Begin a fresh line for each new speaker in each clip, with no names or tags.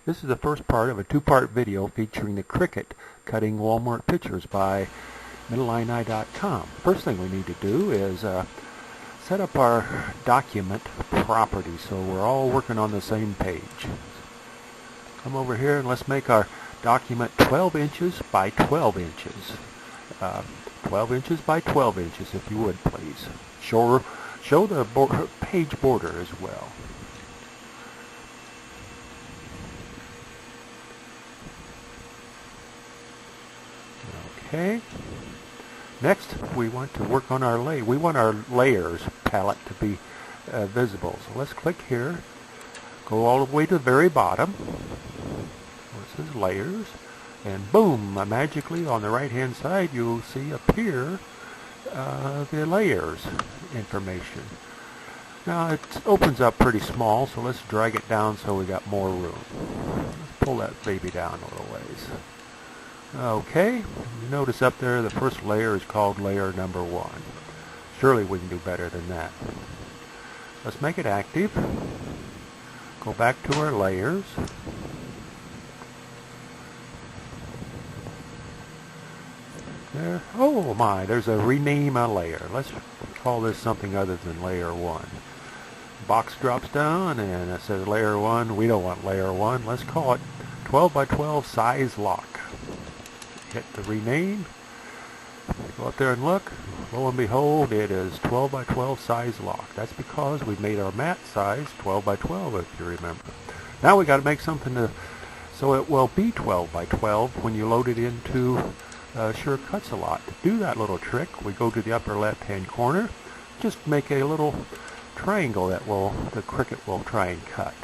This is the first part of a two-part video featuring the Cricut cutting Wal-Mart pictures by MiddleINI.com. First thing we need to do is set up our document property so we're all working on the same page. Come over here and let's make our document 12 inches by 12 inches. 12 inches by 12 inches, if you would, please. Show the page border as well. Okay. Next, we want to work on our we want our layers palette to be visible. So let's click here. Go all the way to the very bottom. Where it says layers, and boom! Magically on the right-hand side, you'll see appear the layers information. Now it opens up pretty small, so let's drag it down so we got more room. Let's pull that baby down a little ways. Okay, you notice up there the first layer is called layer number 1. Surely we can do better than that. Let's make it active. Go back to our layers. There. Oh my, there's a rename a layer. Let's call this something other than layer 1. Box drops down and it says layer 1. We don't want layer 1. Let's call it 12 by 12 size lock. Hit the rename, go up there and look, lo and behold, it is 12 by 12 size lock. That's because we made our mat size 12 by 12, if you remember. Now we got to make something so it will be 12 by 12 when you load it into Sure Cuts a Lot. To do that little trick, we go to the upper left hand corner, just make a little triangle that the Cricut will try and cut.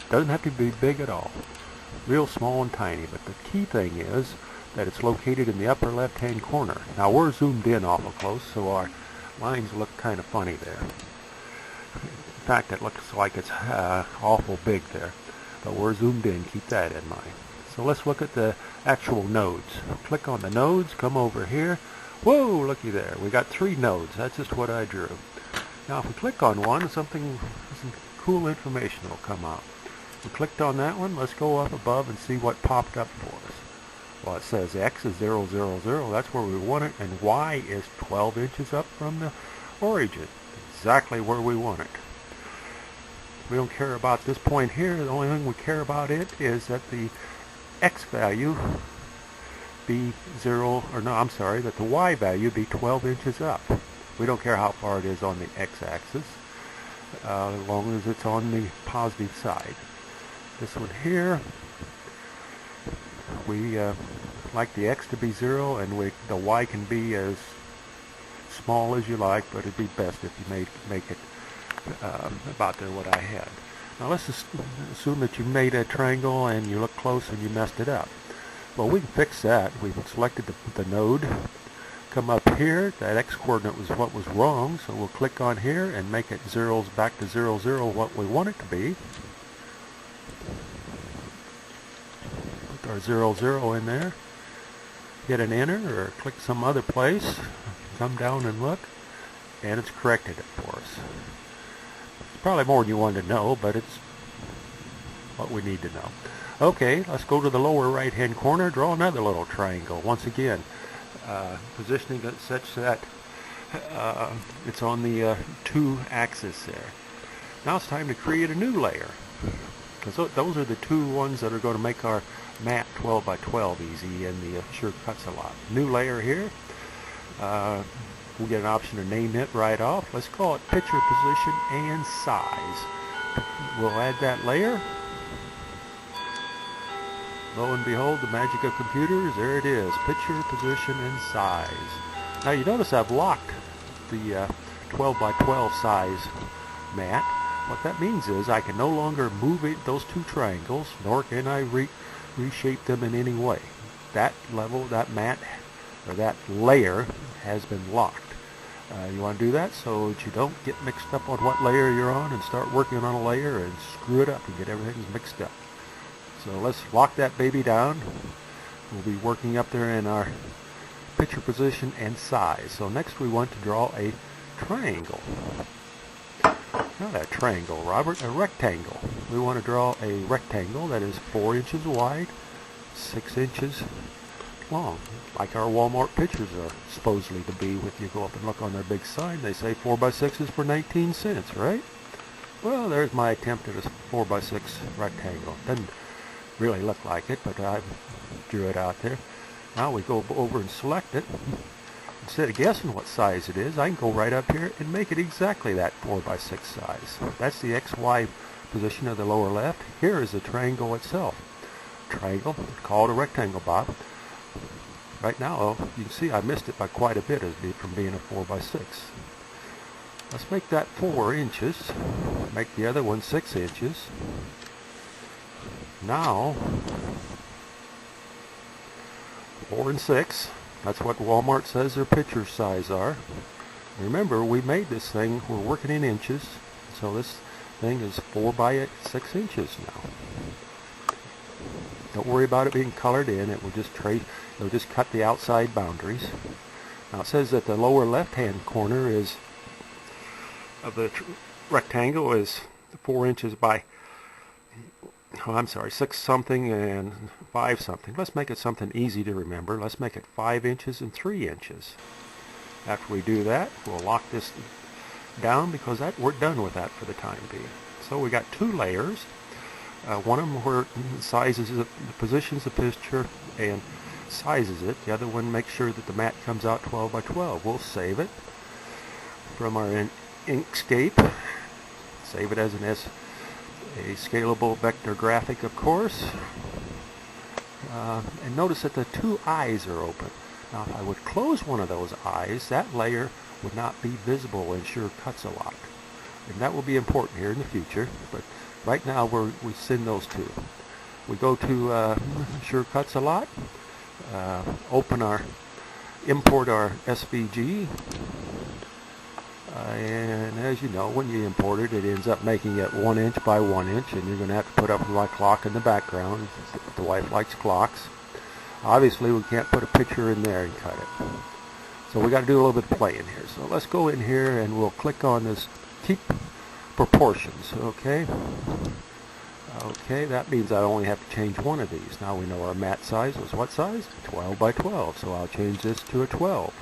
Doesn't have to be big at all, real small and tiny, but the key thing is that it's located in the upper left hand corner. Now we're zoomed in awful close, so our lines look kind of funny there. In fact, it looks like it's awful big there, but we're zoomed in. Keep that in mind. So let's look at the actual nodes. Click on the nodes, come over here. Whoa, looky there, we got 3 nodes. That's just what I drew. Now if we click on one, some cool information will come up. We clicked on that one. Let's go up above and see what popped up for us. Well, it says X is 0, 0, 0. That's where we want it, and Y is 12 inches up from the origin. Exactly where we want it. We don't care about this point here. The only thing we care about it is that the X value be 0, or no, I'm sorry, that the Y value be 12 inches up. We don't care how far it is on the X-axis, as long as it's on the positive side. This one here, we like the X to be 0, and the Y can be as small as you like, but it'd be best if you make it about there what I had. Now let's assume that you made a triangle and you look close and you messed it up. Well, we can fix that. We've selected the node. Come up here. That X coordinate was what was wrong, so we'll click on here and make it zeros back to 0, 0, what we want it to be. Our 0, 0 in there, hit an enter or click some other place, come down and look, and it's corrected it for us. It's probably more than you wanted to know, but it's what we need to know. Okay, let's go to the lower right hand corner, draw another little triangle. Once again, positioning it such that it's on the 2 axis there. Now it's time to create a new layer, because those are the 2 ones that are going to make our mat 12 by 12 easy in the Sure Cuts a Lot. New layer here. We'll get an option to name it right off. Let's call it Picture Position and Size. We'll add that layer. Lo and behold, the magic of computers, there it is. Picture Position and Size. Now you notice I've locked the 12 by 12 size mat. What that means is I can no longer move those 2 triangles, nor can I reshape them in any way. That level, that mat, or that layer has been locked. You want to do that so that you don't get mixed up on what layer you're on and start working on a layer and screw it up and get everything mixed up. So let's lock that baby down. We'll be working up there in our picture position and size. So next we want to draw a triangle. Not a triangle, Robert, a rectangle. We want to draw a rectangle that is 4 inches wide, 6 inches long, like our Walmart pictures are supposedly to be. If you go up and look on their big sign, they say 4x6 is for 19 cents, right? Well, there's my attempt at a 4x6 rectangle. Doesn't really look like it, but I drew it out there. Now we go over and select it. Instead of guessing what size it is, I can go right up here and make it exactly that 4x6 size. That's the XY position of the lower left. Here is the triangle itself. Triangle, called a rectangle, Bob. Right now, you can see I missed it by quite a bit from being a 4x6. Let's make that 4 inches. Make the other one 6 inches. Now, 4 and 6. That's what Walmart says their picture size are. Remember, we made this thing, we're working in inches, so this thing is 4 by 6 inches now. Don't worry about it being colored in, it will just it'll just cut the outside boundaries. Now it says that the lower left-hand corner is of the rectangle is 4 inches by, oh, I'm sorry, 6 something and 5 something. Let's make it something easy to remember. Let's make it 5 inches and 3 inches. After we do that, we'll lock this down because we're done with that for the time being. So we got 2 layers. One of them where sizes the positions the picture and sizes it. The other one makes sure that the mat comes out 12 by 12. We'll save it from our Inkscape. Save it as a scalable vector graphic, of course. And notice that the 2 eyes are open. Now if I would close one of those eyes, that layer would not be visible and sure cuts a lot. And that will be important here in the future, but right now we send those 2. We go to sure cuts a lot, import our SVG, and as you know, when you import it, it ends up making it 1 inch by 1 inch, and you're going to have to put up my clock in the background. The wife likes clocks. Obviously, we can't put a picture in there and cut it. So we got to do a little bit of playing here. So let's go in here and we'll click on this Keep Proportions, okay? Okay, that means I only have to change one of these. Now we know our mat size was what size? 12 by 12. So I'll change this to a 12.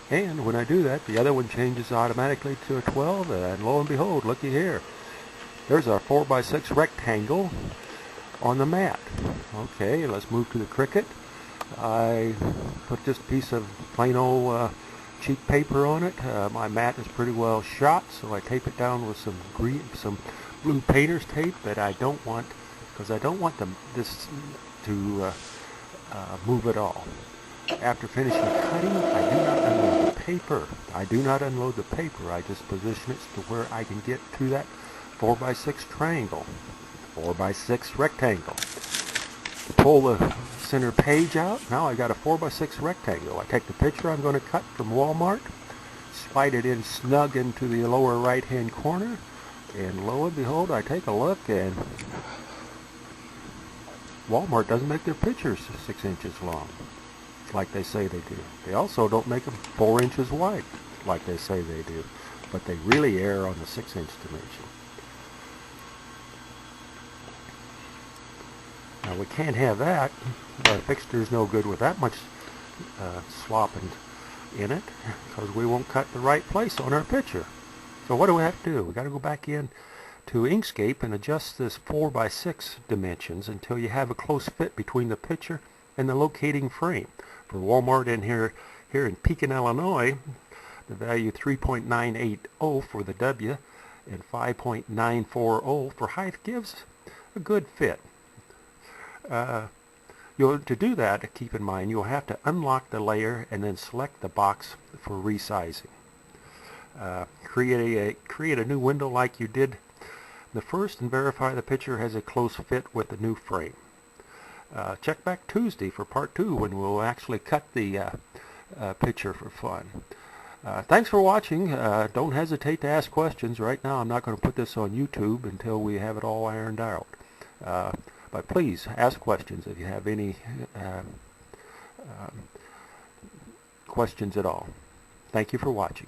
And when I do that, the other one changes automatically to a 12, and lo and behold, looky here. There's our 4x6 rectangle on the mat. Okay, let's move to the Cricut. I put just a piece of plain old cheap paper on it. My mat is pretty well shot, so I tape it down with some blue painter's tape that I don't want, because I don't want this to move at all. After finishing cutting, I do not unload the paper. I just position it to where I can get to that 4x6 triangle, 4x6 rectangle. Pull the center page out. Now I got a 4x6 rectangle. I take the picture I'm going to cut from Walmart, slide it in snug into the lower right hand corner, and lo and behold, I take a look, and Walmart doesn't make their pictures 6 inches long like they say they do. They also don't make them 4 inches wide like they say they do, but they really err on the 6 inch dimension. Now we can't have that. Our fixture's no good with that much slopping in it, because we won't cut the right place on our picture. So what do we have to do? We got to go back in to Inkscape and adjust this 4x6 dimensions until you have a close fit between the picture and the locating frame. For Walmart in here in Pekin, Illinois, the value 3.980 for the W and 5.940 for height gives a good fit. To do that, keep in mind, you'll have to unlock the layer and then select the box for resizing. Create a new window like you did the first and verify the picture has a close fit with the new frame. Check back Tuesday for part 2 when we'll actually cut the picture for fun. Thanks for watching. Don't hesitate to ask questions. Right now I'm not going to put this on YouTube until we have it all ironed out. But please ask questions if you have any questions at all. Thank you for watching.